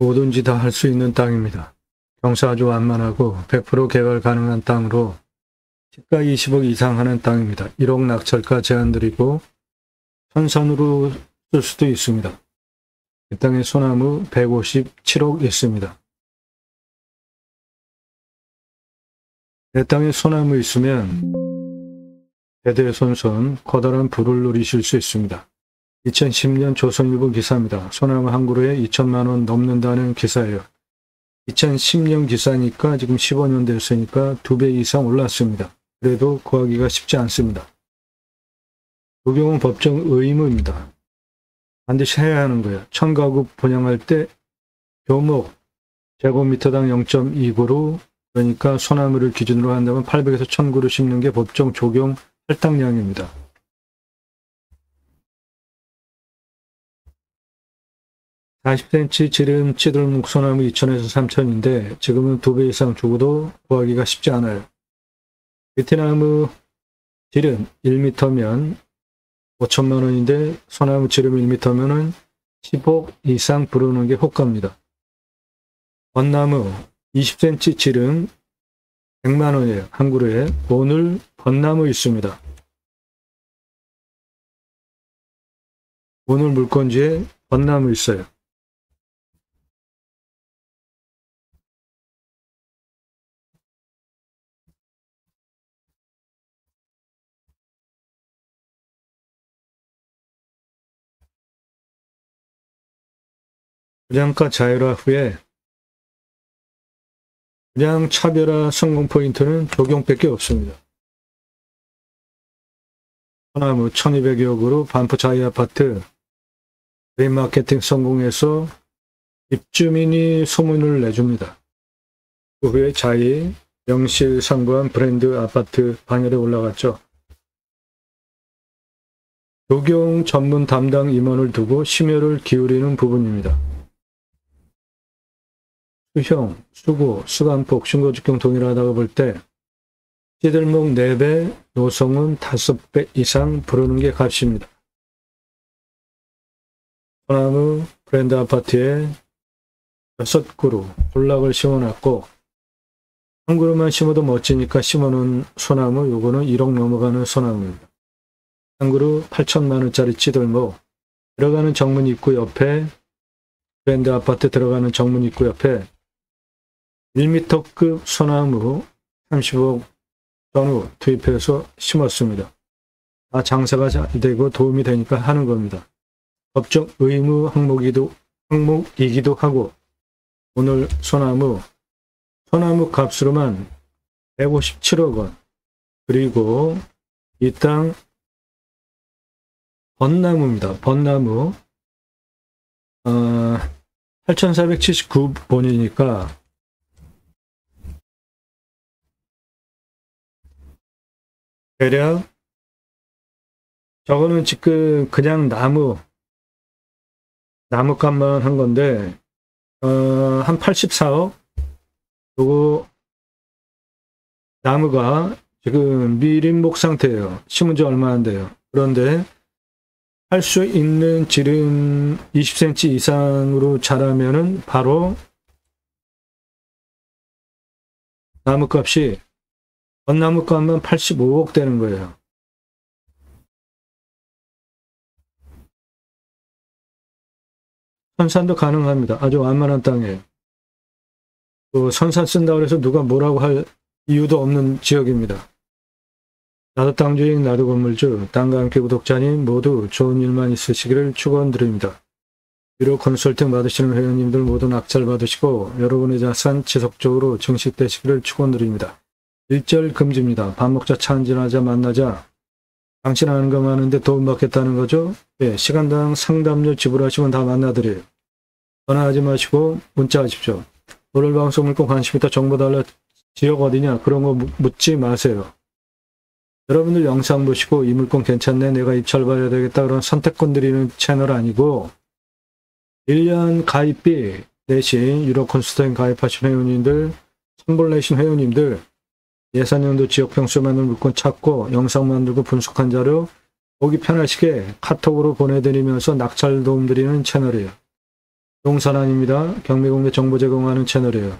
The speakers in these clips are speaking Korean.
뭐든지 다 할 수 있는 땅입니다. 경사 아주 완만하고 100% 개발 가능한 땅으로 시가 20억 이상 하는 땅입니다. 1억 낙찰가 제한드리고 선산으로 쓸 수도 있습니다. 이 땅에 소나무 157억 있습니다. 내 땅에 소나무 있으면 대대손손 커다란 부를 누리실 수 있습니다. 2010년 조선일보 기사입니다. 소나무 한 그루에 2천만 원 넘는다는 기사예요. 2010년 기사니까 지금 15년 됐으니까 2배 이상 올랐습니다. 그래도 구하기가 쉽지 않습니다. 도경은 법정 의무입니다. 반드시 해야 하는 거예요. 1000가구 분양할 때 교목 제곱미터당 0.2그루, 그러니까 소나무를 기준으로 한다면 800에서 1000그루 심는 게 법정 적용 할당량입니다. (40cm) 지름 찌들목 소나무 2,000에서 3,000인데 지금은 2배 이상 주고도 구하기가 쉽지 않아요. 베트나무 지름 1m면 5천만 원인데 소나무 지름 1m면은 10억 이상 부르는 게 호가입니다. 벚나무 20cm 지름 100만 원이에요. 한 그루에. 오늘 벚나무 있습니다. 오늘 물건지에 벚나무 있어요. 분양가 자율화 후에 분양 차별화 성공 포인트는 적용밖에 없습니다. 소나무 1200여 그루 반포 자이아파트 리마케팅 성공해서 입주민이 소문을 내줍니다. 그 후에 자이 명실상부한 브랜드 아파트 반열에 올라갔죠. 조경 전문 담당 임원을 두고 심혈을 기울이는 부분입니다. 수형, 수고, 수간폭, 신고직경 동일하다고 볼 때 찌들목 4배, 노성은 5배 이상 부르는 게 값입니다. 소나무 브랜드 아파트에 6그루 군락을 심어놨고 한 그루만 심어도 멋지니까 심어놓은 소나무, 요거는 1억 넘어가는 소나무입니다. 한 그루 8천만 원짜리 찌들목, 들어가는 정문 입구 옆에 브랜드 아파트 들어가는 정문 입구 옆에 1m급 소나무 30억 전후 투입해서 심었습니다. 다 장사가 잘 되고 도움이 되니까 하는 겁니다. 법정 의무 항목이기도 하고 오늘 소나무 값으로만 157억 원, 그리고 이 땅 벚나무입니다. 벚나무 8,479번이니까 대략 저거는 지금 그냥 나무값만 한 건데 한 84억. 요거 나무가 지금 미린목 상태예요. 심은 지 얼마 안 돼요. 그런데 할 수 있는 지름 20cm 이상으로 자라면은 바로 나무값이 벚나무값만 85억 되는 거예요. 선산도 가능합니다. 아주 완만한 땅이에요. 선산 쓴다고 해서 누가 뭐라고 할 이유도 없는 지역입니다. 나도 땅주인, 나도 건물주, 땅과 함께 구독자님 모두 좋은 일만 있으시기를 축원드립니다. 유료 컨설팅 받으시는 회원님들 모두 낙찰 받으시고 여러분의 자산 지속적으로 증식되시기를 축원드립니다. 일절 금지입니다. 밥 먹자, 차 한잔하자, 만나자. 당신 아는 거 많은데 돈 받겠다는 거죠? 예, 시간당 상담료 지불하시면 다 만나드려요. 전화하지 마시고 문자하십시오. 오늘 방송 물건 관심 있다, 정보 달라, 지역 어디냐, 그런 거 묻지 마세요. 여러분들 영상 보시고 이 물건 괜찮네, 내가 입찰받아야 되겠다, 그런 선택권 드리는 채널 아니고 1년 가입비 대신 유료 컨설팅 가입하신 회원님들, 선불 내신 회원님들, 예산연도 지역평수 만든 물건 찾고 영상 만들고 분석한 자료 보기 편하시게 카톡으로 보내드리면서 낙찰 도움 드리는 채널이에요. 용산안입니다. 경매공개 정보 제공하는 채널이에요.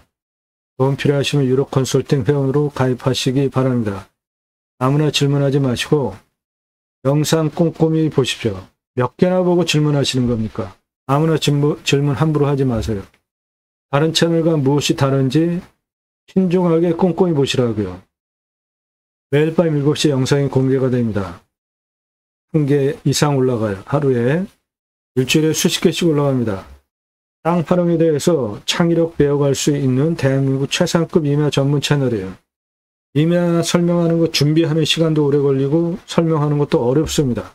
도움 필요하시면 유로 컨설팅 회원으로 가입하시기 바랍니다. 아무나 질문하지 마시고 영상 꼼꼼히 보십시오. 몇 개나 보고 질문하시는 겁니까? 아무나 질문 함부로 하지 마세요. 다른 채널과 무엇이 다른지 신중하게 꼼꼼히 보시라고요. 매일 밤 7시에 영상이 공개가 됩니다. 1개 이상 올라가요. 하루에. 일주일에 수십 개씩 올라갑니다. 땅 활용에 대해서 창의력 배워갈 수 있는 대한민국 최상급 임야 전문 채널이에요. 임야 설명하는 거 준비하는 시간도 오래 걸리고 설명하는 것도 어렵습니다.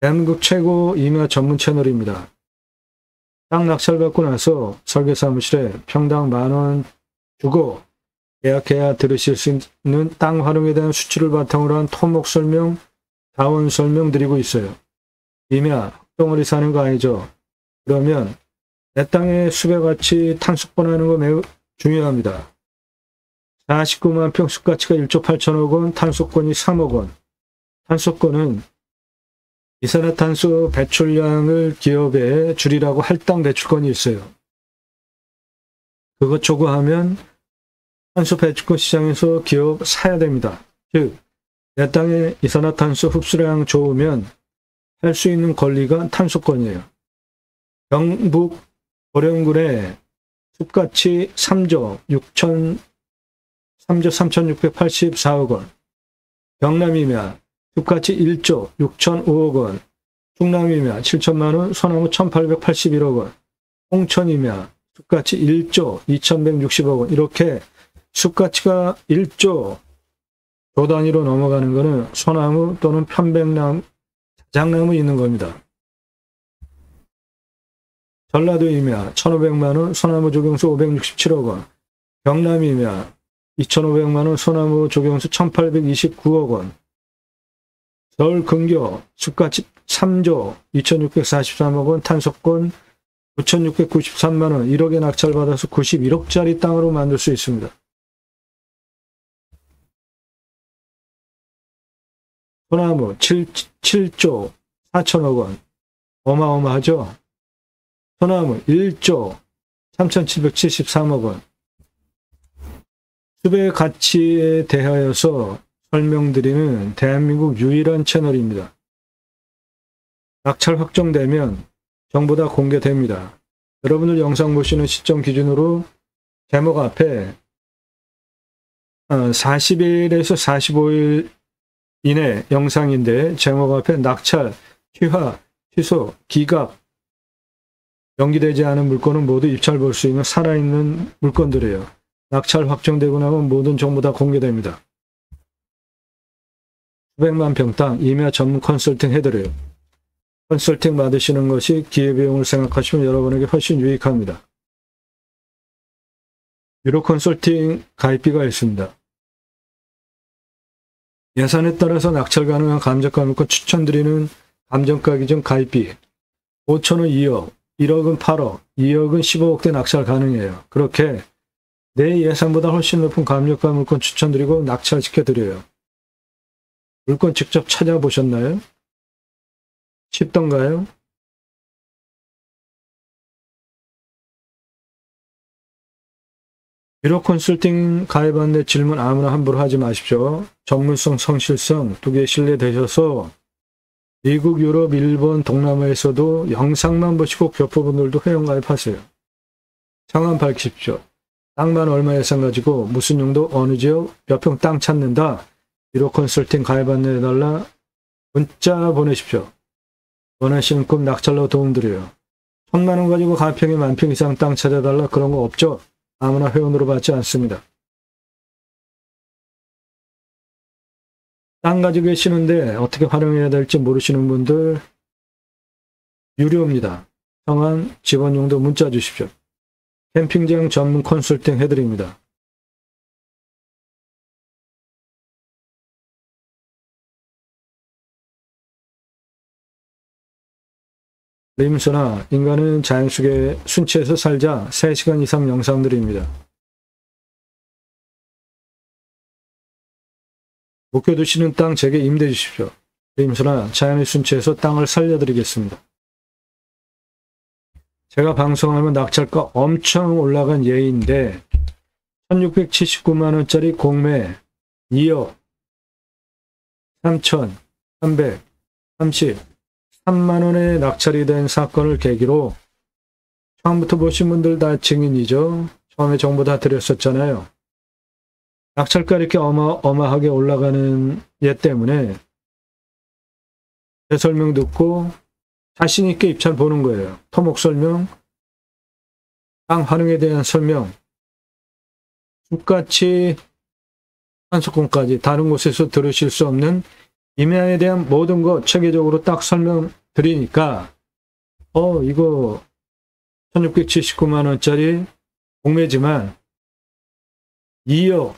대한민국 최고 임야 전문 채널입니다. 땅 낙찰받고 나서 설계사무실에 평당 10,000원 주고 계약해야 들으실 수 있는 땅 활용에 대한 수치를 바탕으로 한 토목 설명, 자원 설명 드리고 있어요. 임야, 덩어리 사는 거 아니죠? 그러면 내 땅에 수배가치 탄속권하는 거 매우 중요합니다. 49만 평 숲가치가 1조 8천억 원, 탄속권이 3억 원. 탄속권은 이산화탄소 배출량을 기업에 줄이라고 할당 배출권이 있어요. 그것 초과하면 탄소 배출권 시장에서 기업 사야 됩니다. 즉, 내 땅에 이산화탄소 흡수량 좋으면 할 수 있는 권리가 탄소권이에요. 경북 보령군에 숲가치 3조 3,684억 원, 경남임야 숲가치 1조 6,005억 원, 충남임야 7천만 원, 소나무 1,881억 원, 홍천임야 숲가치 1조 2,160억 원. 이렇게 숲가치가 1조 조 단위로 넘어가는 것은 소나무 또는 편백나무, 자작나무 있는 겁니다. 전라도 임야 1,500만 원, 소나무 조경수 567억 원, 경남 임야 2,500만 원, 소나무 조경수 1,829억 원, 서울 근교 숲가치 3조 2,643억 원, 탄속권 9,693만 원, 1억에 낙찰받아서 91억짜리 땅으로 만들 수 있습니다. 소나무 7조 4천억 원, 어마어마하죠? 소나무 1조 3,773억 원. 숲의 가치에 대하여서 설명드리는 대한민국 유일한 채널입니다. 낙찰 확정되면 전부 다 공개됩니다. 여러분들 영상 보시는 시점 기준으로 제목 앞에 40일에서 45일 이내 영상인데 제목 앞에 낙찰, 취하, 취소, 기각, 연기되지 않은 물건은 모두 입찰 볼 수 있는 살아있는 물건들이에요. 낙찰 확정되고 나면 모든 정보 다 공개됩니다. 수백만 평 땅 임야 전문 컨설팅 해드려요. 컨설팅 받으시는 것이 기회비용을 생각하시면 여러분에게 훨씬 유익합니다. 유로 컨설팅 가입비가 있습니다. 예산에 따라서 낙찰 가능한 감정가 물건 추천드리는 감정가 기준 가입비 5천은 2억, 1억은 8억, 2억은 15억대 낙찰 가능해요. 그렇게 내 예산보다 훨씬 높은 감정가 물건 추천드리고 낙찰시켜드려요. 물건 직접 찾아보셨나요? 쉽던가요? 유로 컨설팅 가입 안내 질문 아무나 함부로 하지 마십시오. 전문성, 성실성 두 개 신뢰되셔서 미국, 유럽, 일본, 동남아에서도 영상만 보시고 교포분들도 회원가입하세요. 상황 밝히십시오. 땅만 얼마 예산 가지고 무슨 용도 어느 지역 몇 평 땅 찾는다. 유로 컨설팅 가입 안내해달라. 문자 보내십시오. 원하시는 꿈 낙찰로 도움드려요. 1,000만 원 가지고 가평에 10,000평 이상 땅 찾아달라. 그런 거 없죠. 아무나 회원으로 받지 않습니다. 땅 가지고 계시는데 어떻게 활용해야 될지 모르시는 분들 유료입니다. 성함, 지원용도 문자 주십시오. 캠핑장 전문 컨설팅 해드립니다. 림스나 인간은 자연 속에 순치에서 살자 3시간 이상 영상들입니다. 목표 두시는 땅 제게 임대 주십시오. 림스나 자연의 순치에서 땅을 살려드리겠습니다. 제가 방송하면 낙찰가 엄청 올라간 예인데 1679만 원짜리 공매 2억 3,333만 원에 낙찰이 된 사건을 계기로 처음부터 보신 분들 다 증인이죠. 처음에 정보 다 드렸었잖아요. 낙찰가 이렇게 어마어마하게 올라가는 예 때문에 제 설명 듣고 자신 있게 입찰 보는 거예요. 토목 설명, 땅 활용에 대한 설명, 숲가치 환수권까지 다른 곳에서 들으실 수 없는 임야에 대한 모든 것 체계적으로 딱 설명드리니까 이거 1679만 원짜리 공매지만 2억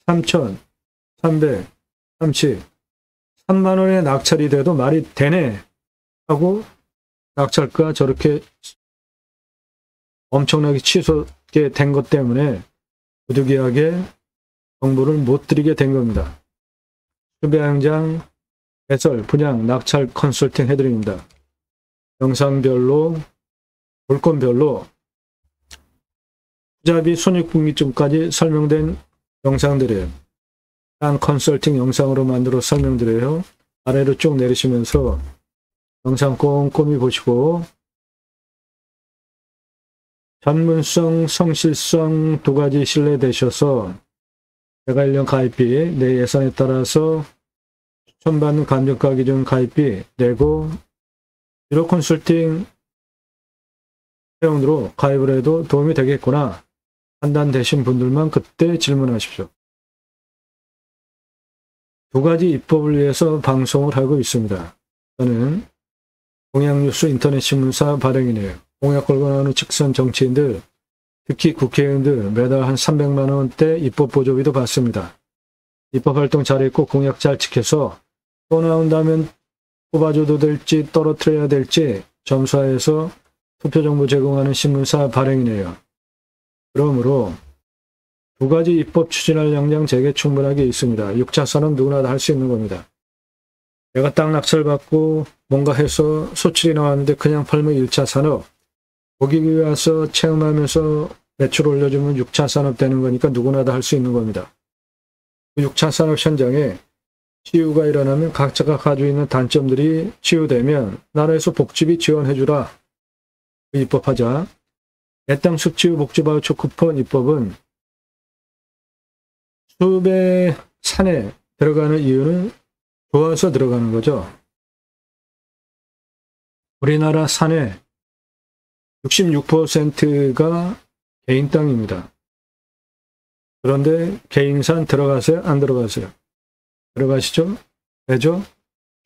3,333만 원에 낙찰이 돼도 말이 되네 하고 낙찰가 저렇게 엄청나게 치솟게 된 것 때문에 부득이하게 정보를 못 드리게 된 겁니다. 수배양장 해설, 분양, 낙찰 컨설팅 해드립니다. 영상별로, 물건별로 투자비 손익분기점까지 설명된 영상들이에요. 땅 컨설팅 영상으로 만들어 설명드려요. 아래로 쭉 내리시면서 영상 꼼꼼히 보시고 전문성, 성실성 두 가지 신뢰되셔서 제가 1년 가입비, 내 예산에 따라서 추천받는 감정가 기준 가입비 내고 유로 컨설팅 회원으로 가입을 해도 도움이 되겠구나 판단되신 분들만 그때 질문하십시오. 두 가지 입법을 위해서 방송을 하고 있습니다. 저는 공약뉴스 인터넷신문사 발행인이에요. 공약 걸고 나오는 직선 정치인들, 특히 국회의원들 매달 한 300만 원대 입법 보조비도 받습니다. 입법활동 잘했고 공약 잘 지켜서 또 나온다면 뽑아줘도 될지 떨어뜨려야 될지 점수하에서 투표정보 제공하는 신문사 발행이네요. 그러므로 두 가지 입법 추진할 역량 제게 충분하게 있습니다. 6차 산업 누구나 다 할 수 있는 겁니다. 내가 땅 낙찰 받고 뭔가 해서 소출이 나왔는데 그냥 팔면 1차 산업, 거기 와서 체험하면서 매출 올려주면 6차 산업 되는 거니까 누구나 다 할 수 있는 겁니다. 6차 산업 현장에 치유가 일어나면 각자가 가지고 있는 단점들이 치유되면 나라에서 복지비 지원해주라. 입법하자. 내 땅 숲치유 복지바우처 쿠폰 입법은 숲의 산에 들어가는 이유는 좋아서 들어가는 거죠. 우리나라 산의 66%가 개인 땅입니다. 그런데 개인산 들어가세요? 안 들어가세요? 들어가시죠? 왜죠?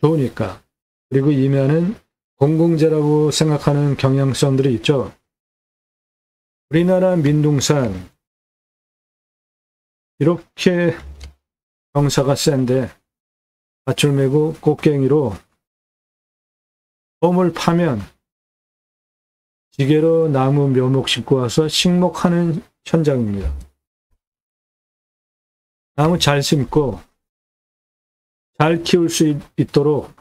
좋으니까. 그리고 임야는 공공재라고 생각하는 경향성들이 있죠. 우리나라 민둥산 이렇게 경사가 센데 밧줄 메고 꽃갱이로 봄을 파면 지게로 나무 묘목 싣고 와서 식목하는 현장입니다. 나무 잘 심고 잘 키울 수 있도록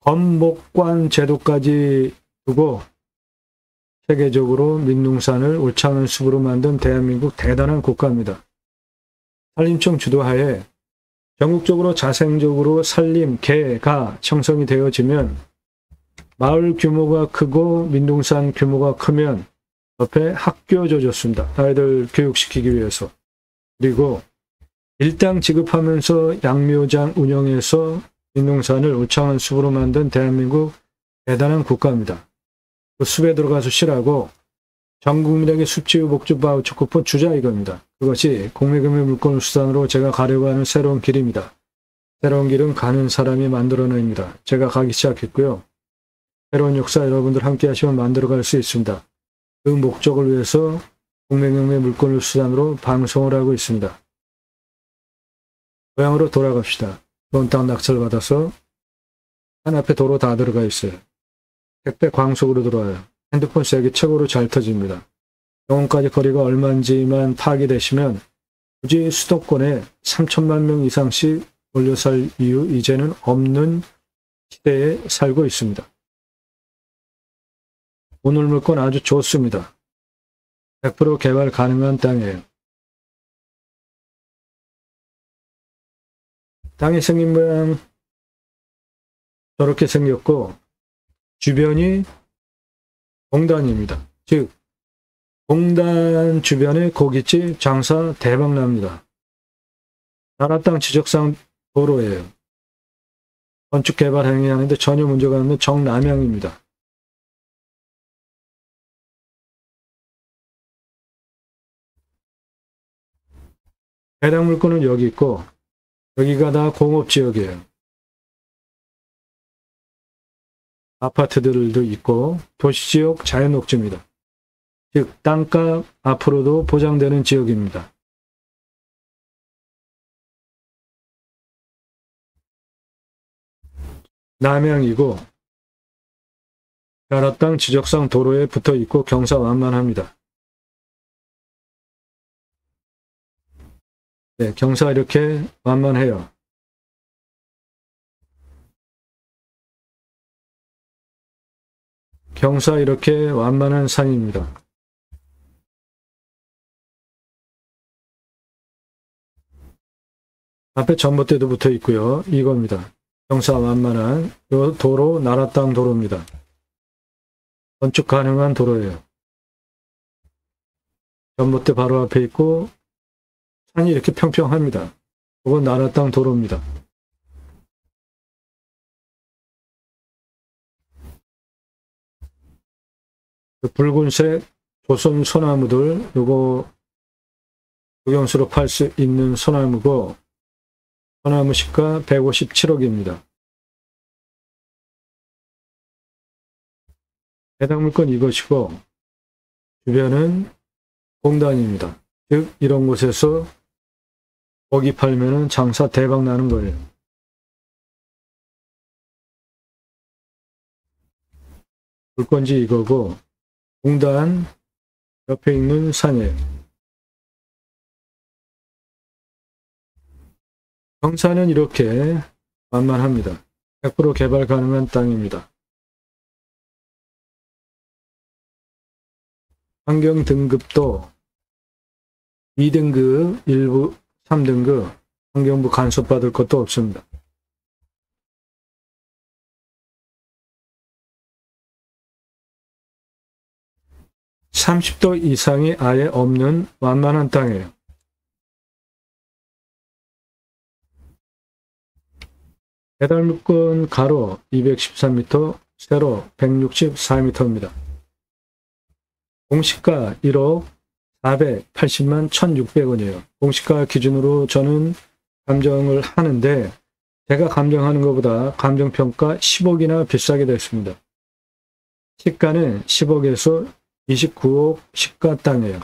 건목관 제도까지 두고 세계적으로 민둥산을 울창한 숲으로 만든 대한민국 대단한 국가입니다. 산림청 주도하에 전국적으로 자생적으로 산림, 개가 형성이 되어지면 마을 규모가 크고 민둥산 규모가 크면 옆에 학교 줘줬습니다. 아이들 교육시키기 위해서. 그리고 일당 지급하면서 양묘장 운영해서 민둥산을 울창한 숲으로 만든 대한민국 대단한 국가입니다. 그 숲에 들어가서 쉬라고 전 국민에게 숲치유 복지 바우처 쿠폰 주자 이겁니다. 그것이 공매금의 물건을 수단으로 제가 가려고 하는 새로운 길입니다. 새로운 길은 가는 사람이 만들어냅니다. 제가 가기 시작했고요. 새로운 역사 여러분들 함께 하시면 만들어갈 수 있습니다. 그 목적을 위해서 공매금의 물건을 수단으로 방송을 하고 있습니다. 고향으로 돌아갑시다. 좋은 땅 낙찰 받아서 한 앞에 도로 다 들어가 있어요. 택배 광속으로 들어와요. 핸드폰 세게 최고로 잘 터집니다. 병원까지 거리가 얼마인지만 파악이 되시면 굳이 수도권에 3천만 명 이상씩 몰려 살 이유 이제는 없는 시대에 살고 있습니다. 오늘 물건 아주 좋습니다. 100% 개발 가능한 땅이에요. 땅이 생긴 모양 저렇게 생겼고 주변이 공단입니다. 즉 공단 주변에 고깃집 장사 대박납니다. 나라 땅 지적상 도로예요. 건축 개발 행위하는데 전혀 문제가 없는 정남향입니다. 해당 물건은 여기 있고 여기가 다 공업지역이에요. 아파트들도 있고 도시지역 자연녹지입니다. 즉 땅값 앞으로도 보장되는 지역입니다. 남향이고 나라 땅 지적상 도로에 붙어 있고 경사 완만합니다. 네, 경사 이렇게 완만해요. 경사 이렇게 완만한 산입니다. 앞에 전봇대도 붙어 있고요. 이겁니다. 경사 완만한 요 도로 나라 땅 도로입니다. 건축 가능한 도로예요. 전봇대 바로 앞에 있고 산이 이렇게 평평합니다. 이건 나라 땅 도로입니다. 그 붉은색 조선 소나무들 요거 국영수로 팔 수 있는 소나무고 소나무 시가 157억입니다. 해당 물건 이것이고 주변은 공단입니다. 즉 이런 곳에서 고기 팔면은 장사 대박 나는 거예요. 물건지 이거고 공단 옆에 있는 산이에요. 경사는 이렇게 만만합니다. 100% 개발 가능한 땅입니다. 환경 등급도 2등급, 1부, 3등급 환경부 간섭받을 것도 없습니다. (30도) 이상이 아예 없는 완만한 땅이에요. 배달 물건 가로 213m, 세로 164m입니다. 공시가 1억 480만 1,600원이에요. 공시가 기준으로 저는 감정을 하는데 제가 감정하는 것보다 감정평가 10억이나 비싸게 됐습니다. 시가는 10억에서 29억 시가 땅이에요.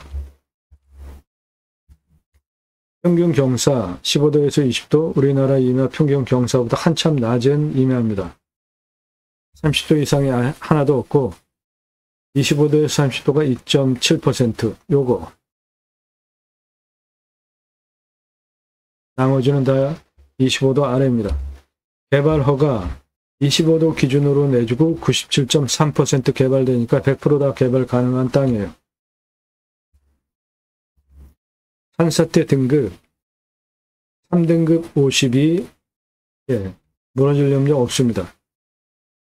평균 경사 15도에서 20도, 우리나라 임야 평균 경사보다 한참 낮은 임야입니다. 30도 이상이 하나도 없고 25도에서 30도가 2.7%, 요거. 나머지는 다 25도 아래입니다. 개발 허가 25도 기준으로 내주고 97.3% 개발되니까 100% 다 개발 가능한 땅이에요. 산사태 등급 3등급 52, 예, 무너질 염려 없습니다.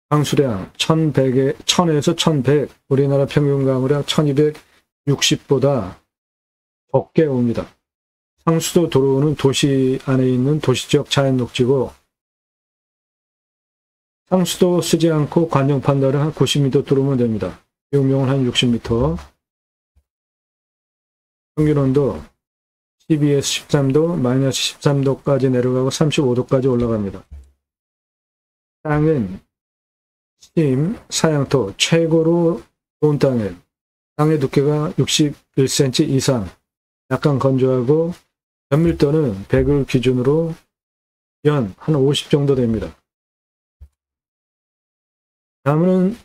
강수량 1000에서 1100, 우리나라 평균 강우량 1260보다 적게 옵니다. 상수도 도로는 도시 안에 있는 도시지역 자연녹지고 상수도 쓰지 않고 관용 판단을 한 90m 뚫으면 됩니다. 용명은 한 60m. 평균 온도 12에서 13도, 마이너스 13도까지 내려가고 35도까지 올라갑니다. 땅은 심, 사양토 최고로 좋은 땅이에요. 땅의 두께가 61cm 이상, 약간 건조하고 연밀도는 100을 기준으로 연 한 50 정도 됩니다. 나무는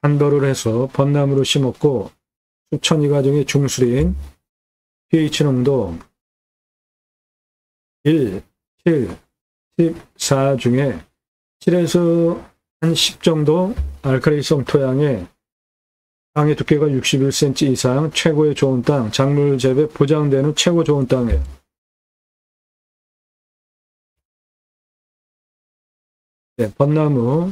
간벌을 해서 벚나무로 심었고 수천이 가정의 중수린 pH 농도 1, 7, 14 중에 7에서 한 10 정도 알칼리성 토양에 땅의 두께가 61cm 이상 최고의 좋은 땅, 작물 재배 보장되는 최고 좋은 땅이에요. 네, 벚나무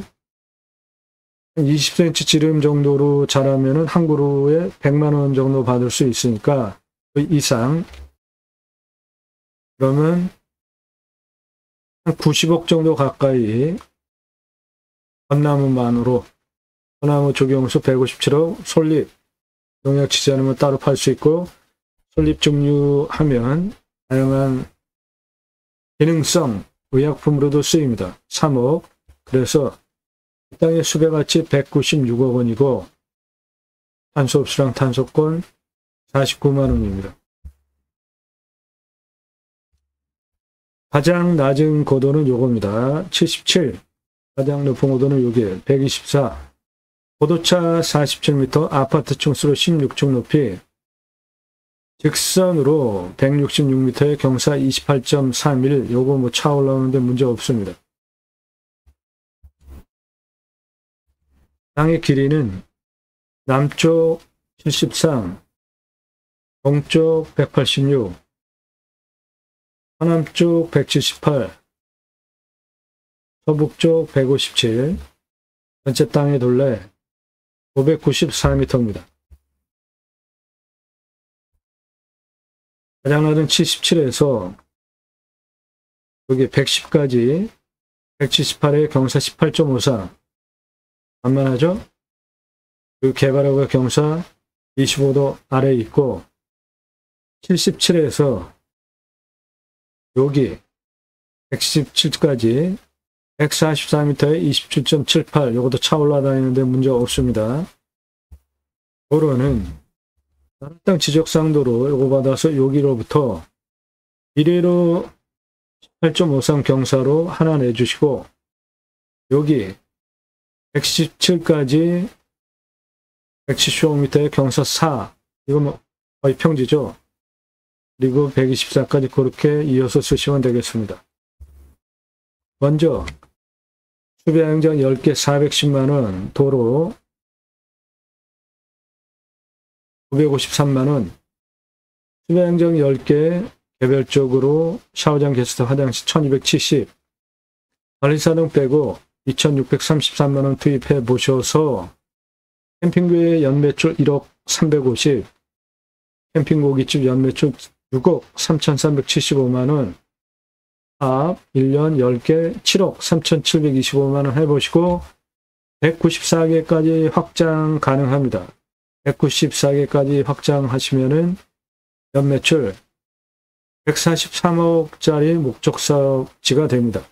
20cm 지름 정도로 자라면은 한 그루에 100만 원 정도 받을 수 있으니까 그 이상 그러면 한 90억 정도 가까이 벚나무만으로 소나무 조경수 157억, 솔잎 농약 치지 않으면 따로 팔 수 있고 솔잎 종류하면 다양한 기능성 의약품으로도 쓰입니다. 3억. 그래서 이 땅의 수배가치 196억 원이고 탄소흡수랑 탄소권 49만 원입니다. 가장 낮은 고도는 요겁니다. 77. 가장 높은 고도는 요게 124. 고도차 47m, 아파트 층수로 16층 높이, 직선으로 166m의 경사 28.31. 요거 뭐 차 올라오는데 문제 없습니다. 땅의 길이는 남쪽 73, 동쪽 186, 서남쪽 178, 서북쪽 157, 전체 땅의 둘레 594m입니다. 가장 낮은 77에서 여기 110까지 178에 경사 18.54 만만하죠? 그 개발하고 경사 25도 아래에 있고 77에서 여기 117까지 144m에 27.78 요것도 차 올라다니는데 문제 없습니다. 도로는 땅 지적상도로 요거 받아서 여기로부터 이래로 18.53 경사로 하나 내주시고 여기 117까지 175m의 경사 4 이건 뭐 거의 평지죠. 그리고 124까지 그렇게 이어서 쓰시면 되겠습니다. 먼저 수배양장 10개 410만원, 도로 953만원, 수배양장 10개 개별적으로 샤워장, 게스트, 화장실 1270, 관리사등 빼고 2633만원 투입해 보셔서 캠핑교회 연매출 1억 350, 캠핑고깃집 연매출 6억 3375만원, 합 1년 10개 7억 3725만원 해보시고 194개까지 확장 가능합니다. 194개까지 확장하시면은 연매출 143억짜리 목적사업지가 됩니다.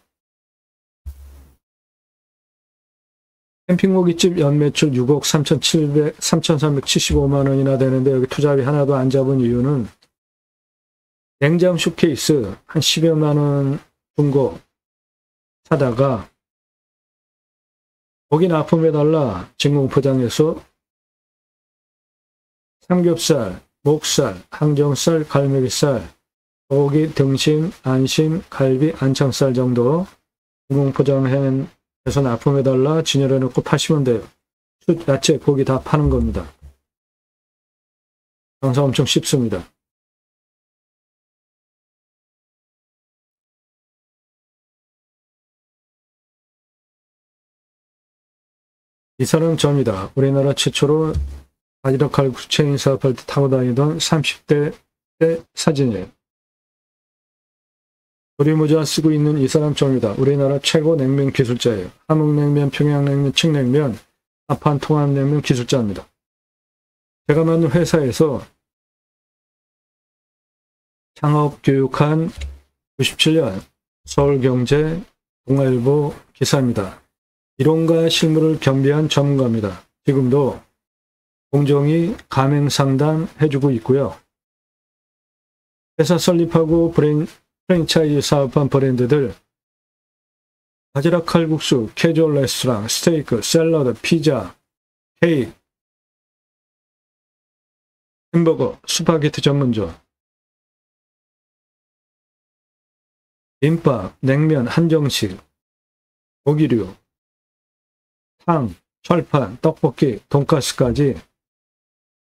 캠핑고깃집 연매출 6억 3375만원이나 되는데 여기 투자비 하나도 안 잡은 이유는 냉장 슈케이스 한 10여만원 중고 사다가 고기 납품해달라 진공포장해서 삼겹살, 목살, 항정살, 갈매기살, 소고기, 등심, 안심, 갈비, 안창살 정도 진공포장해서 납품해달라 진열해놓고 파시면 돼요. 숯, 야채, 고기 다 파는 겁니다. 장사 엄청 쉽습니다. 이 사람 저입니다. 우리나라 최초로 바지락 칼국수 체인 사업할 때 타고 다니던 30대 때 사진이에요. 조리모자 쓰고 있는 이 사람 저입니다. 우리나라 최고 냉면 기술자예요. 함흥냉면, 평양냉면, 칡냉면, 아판 통합냉면 기술자입니다. 제가 만든 회사에서 창업 교육한 97년 서울경제 동아일보 기사입니다. 이론과 실무를 겸비한 전문가입니다. 지금도 공정위 가맹 상담 해주고 있고요. 회사 설립하고 프랜차이즈 사업한 브랜드들 바지락 칼국수, 캐주얼 레스토랑, 스테이크, 샐러드, 피자, 케이크, 햄버거, 스파게티 전문점, 김밥, 냉면, 한정식, 고기류, 탕, 철판, 떡볶이, 돈가스까지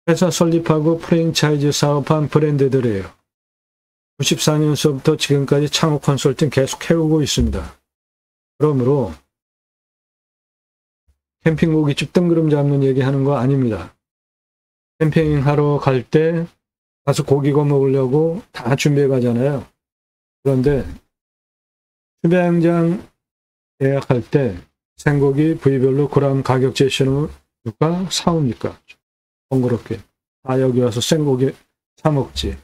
회사 설립하고 프랜차이즈 사업한 브랜드들이에요. 94년서부터 지금까지 창업 컨설팅 계속 해오고 있습니다. 그러므로 캠핑 고깃집 뜬구름 잡는 얘기 하는 거 아닙니다. 캠핑하러 갈 때 가서 고기 구워 먹으려고 다 준비해 가잖아요. 그런데 수배양장 예약할 때 생고기 부위별로 그램 가격 제시는 누가 사옵니까? 번거롭게. 다 여기 와서 생고기 사 먹지.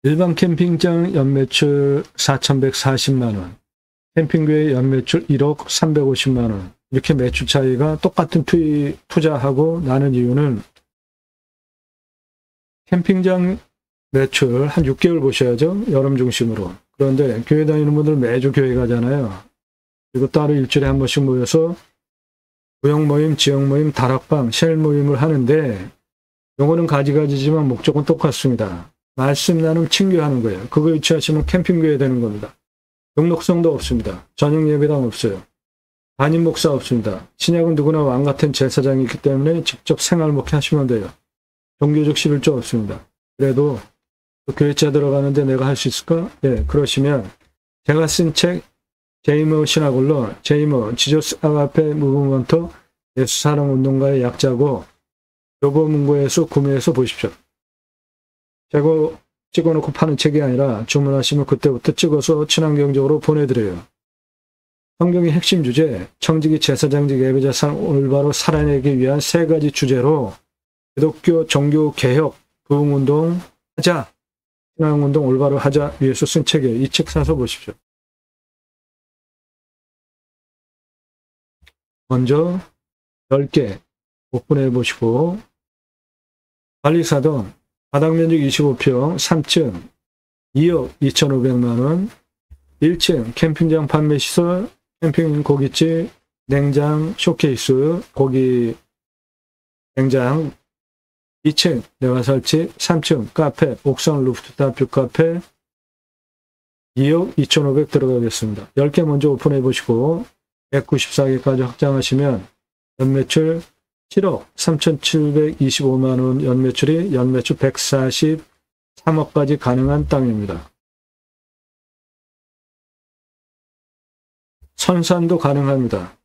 일반 캠핑장 연매출 4,140만원, 캠핑교회 연매출 1억 350만원. 이렇게 매출 차이가 똑같은 투자하고 나는 이유는 캠핑장 매출 한 6개월 보셔야죠. 여름 중심으로. 그런데 교회 다니는 분들 매주 교회 가잖아요. 그리고 따로 일주일에 한 번씩 모여서 구역 모임, 지역 모임, 다락방, 쉘 모임을 하는데 용어는 가지가지지만 목적은 똑같습니다. 말씀 나눔 친교하는 거예요. 그거 유치하시면 캠핑교회 되는 겁니다. 등록성도 없습니다. 전용 예배당 없어요. 담임 목사 없습니다. 신약은 누구나 왕 같은 제사장이 있기 때문에 직접 생활 목회하시면 돼요. 종교적 11조 없습니다. 그래도 교회자 들어가는데 내가 할 수 있을까? 네, 그러시면 제가 쓴 책 제이머 신학원론, 제이머 지저스 아가페 무브먼트 예수 사랑 운동가의 약자고 교보문고에서 구매해서 보십시오. 제가 찍어놓고 파는 책이 아니라 주문하시면 그때부터 찍어서 친환경적으로 보내드려요. 성경의 핵심 주제, 청지기 제사장직 예배자 삶 올바로 살아내기 위한 3가지 주제로 기독교 종교 개혁, 부흥운동 하자, 신앙운동 올바로 하자 위해서 쓴 책이에요. 이 책 사서 보십시오. 먼저 10개 오픈해 보시고 관리사동 바닥면적 25평 3층 2억 2,500만원 1층 캠핑장 판매시설 캠핑 고깃집 냉장 쇼케이스 고기 냉장 2층 내화 설치 3층 카페 옥상 루프탑 뷰카페 2억 2,500 들어가겠습니다. 10개 먼저 오픈해 보시고 194개까지 확장하시면 연매출 7억 3,725만원 연매출이 연매출 143억까지 가능한 땅입니다. 선산도 가능합니다.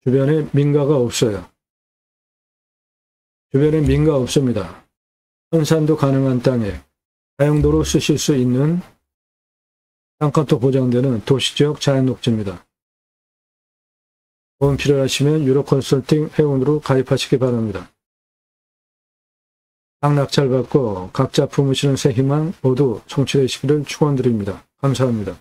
주변에 민가가 없어요. 주변에 민가 없습니다. 선산도 가능한 땅에 다용도로 쓰실 수 있는 땅값도 보장되는 도시지역 자연녹지입니다. 도움 필요하시면 유로 컨설팅 회원으로 가입하시기 바랍니다. 땅 낙찰받고 각자 품으시는 새 희망 모두 성취되시기를 축원드립니다. 감사합니다.